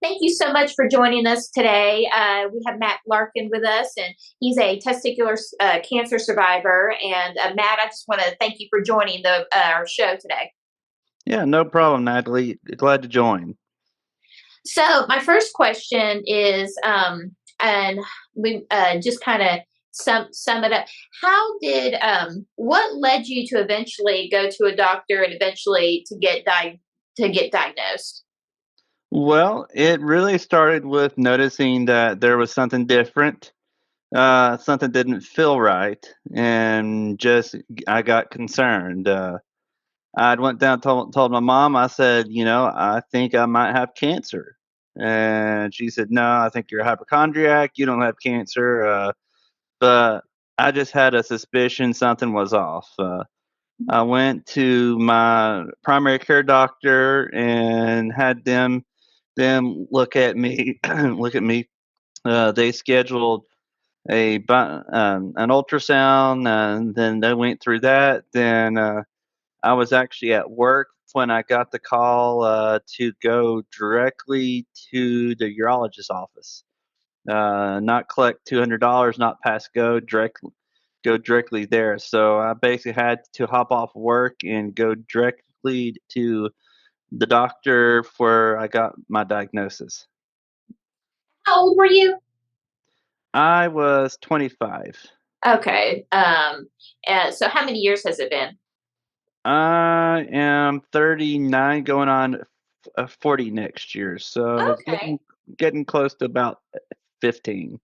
Thank you so much for joining us today. We have Matt Larkin with us, and he's a testicular cancer survivor. And Matt, I just want to thank you for joining our show today. Yeah, no problem, Natalie. Glad to join. So, my first question is, and we just kind of sum it up. How did what led you to eventually go to a doctor and eventually to get diagnosed? Well, it really started with noticing that there was something different. Something didn't feel right, and just I got concerned. I went down told my mom. I said, I think I might have cancer, and she said, No, I think you're a hypochondriac. You don't have cancer. But I just had a suspicion something was off. I went to my primary care doctor and had them look at me. Look at me. They scheduled an ultrasound, and then they went through that. Then I was actually at work when I got the call to go directly to the urologist office. Not collect $200, not pass go directly there. So I basically had to hop off work and go directly to the doctor where I got my diagnosis. How old were you? I was 25. Okay. So how many years has it been? I am 39, going on 40 next year. So Okay. getting close to about 15.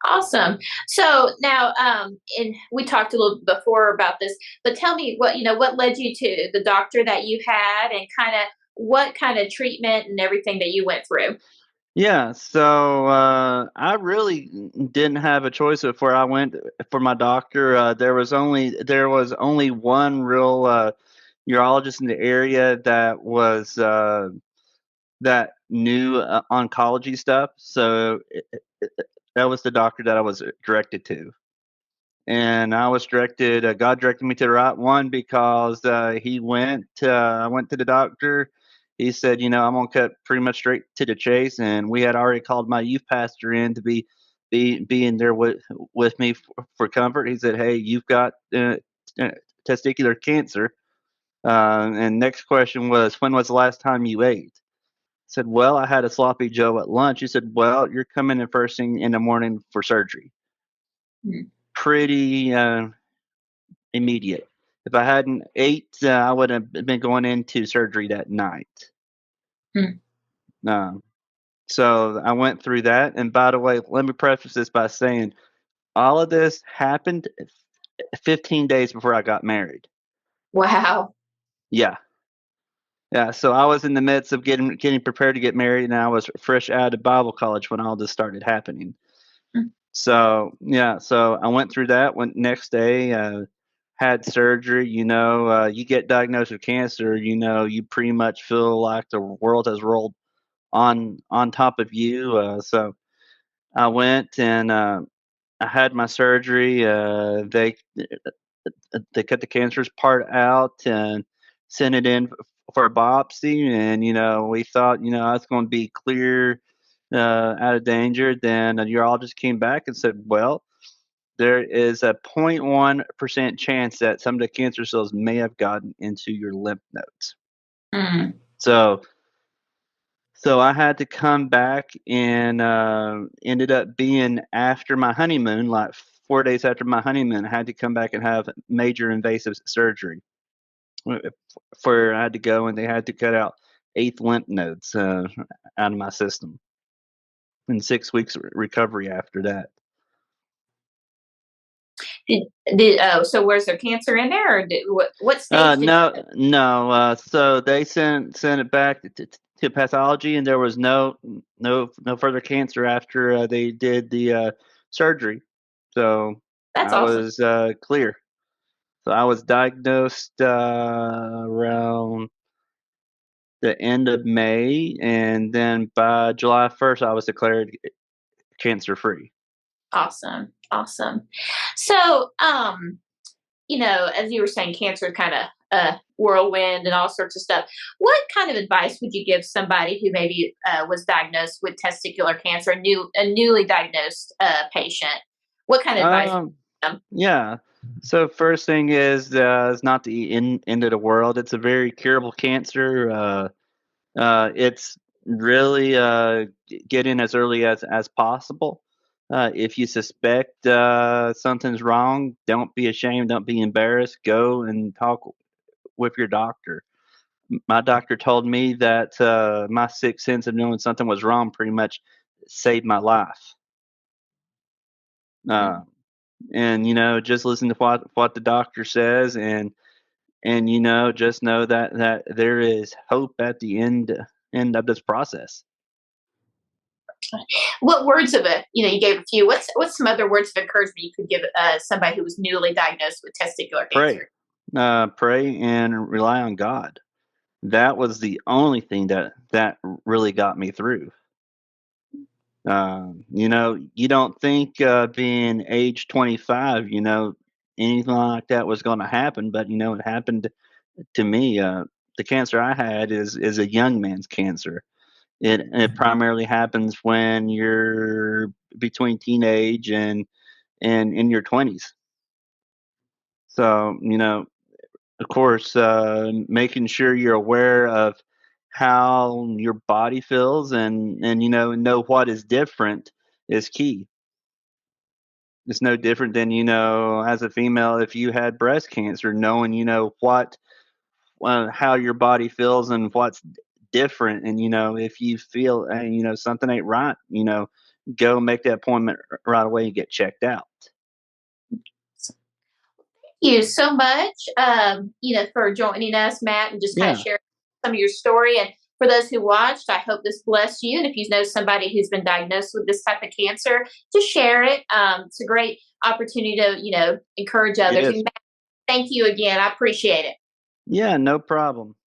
Awesome. So now, and we talked a little before about this, but tell me what led you to the doctor that you had, and kind of what kind of treatment and everything that you went through. Yeah, so I really didn't have a choice of where I went for my doctor. There was only one real urologist in the area that knew oncology stuff. So that was the doctor that I was directed to, and I was directed. God directed me to the right one because I went to the doctor. He said, I'm gonna cut pretty much straight to the chase, and we had already called my youth pastor in to be in there with me for comfort. He said, hey, you've got uh, testicular cancer. And next question was, when was the last time you ate? I said, well, I had a sloppy Joe at lunch. He said, well, you're coming in first thing in the morning for surgery. Mhm. Pretty immediate. If I hadn't ate, I would have been going into surgery that night. Mhm. Um, so I went through that. And by the way, let me preface this by saying all of this happened 15 days before I got married. Wow. Yeah. Yeah. So I was in the midst of getting prepared to get married, and I was fresh out of Bible college when all this started happening. Mm. So yeah, so I went through that. Went next day, had surgery. You get diagnosed with cancer. You pretty much feel like the world has rolled on top of you. So I went and I had my surgery. They cut the cancerous part out and sent it in for a biopsy, and we thought I was going to be clear, out of danger. Then a urologist came back and said, well, there is a 0.1% chance that some of the cancer cells may have gotten into your lymph nodes. Mm. So, so I had to come back, and ended up being after my honeymoon, like 4 days after my honeymoon. I had to come back and have major invasive surgery, uh, where I had to go and they had to cut out eighth lymph nodes out of my system, and 6 weeks recovery after that. Did, so was there cancer in there, or what stage did No, you? no. So they sent it back to pathology, and there was no further cancer after they did the surgery. So That's I awesome. was clear. So I was diagnosed around the end of May, and then by July 1st, I was declared cancer free. Awesome. Awesome. So, as you were saying, cancer is kind of a whirlwind and all sorts of stuff. What kind of advice would you give somebody who maybe was diagnosed with testicular cancer, a newly diagnosed patient? What kind of advice? Um, Um, yeah. So first thing is not the end of the world. It's a very curable cancer. It's really get in as early as possible. If you suspect something's wrong, don't be ashamed. Don't be embarrassed. Go and talk with your doctor. My doctor told me that my sixth sense of knowing something was wrong pretty much saved my life. Uh, and just listen to what the doctor says, and just know that there is hope at the end of this process. what words of it? You gave a few. What's some other words of encouragement you could give somebody who was newly diagnosed with testicular Pray, cancer? pray, and rely on God. That was the only thing that really got me through. You don't think being age 25, anything like that was going to happen, but it happened to me. The cancer I had is a young man's cancer. It primarily happens when you're between teenage and in your 20s. So, of course, making sure you're aware of how your body feels and know what is different is key. It's no different than as a female, if you had breast cancer, knowing what how your body feels and what's different, and if you feel something ain't right, go make that appointment right away and get checked out. You so much, for joining us, Matt, and just kind of Yeah, sharing some of your story. And for those who watched, I hope this blessed you. And if you know somebody who's been diagnosed with this type of cancer, just share it. It's a great opportunity to, encourage it others. And is. Matt, thank you again. I appreciate it. Yeah, no problem.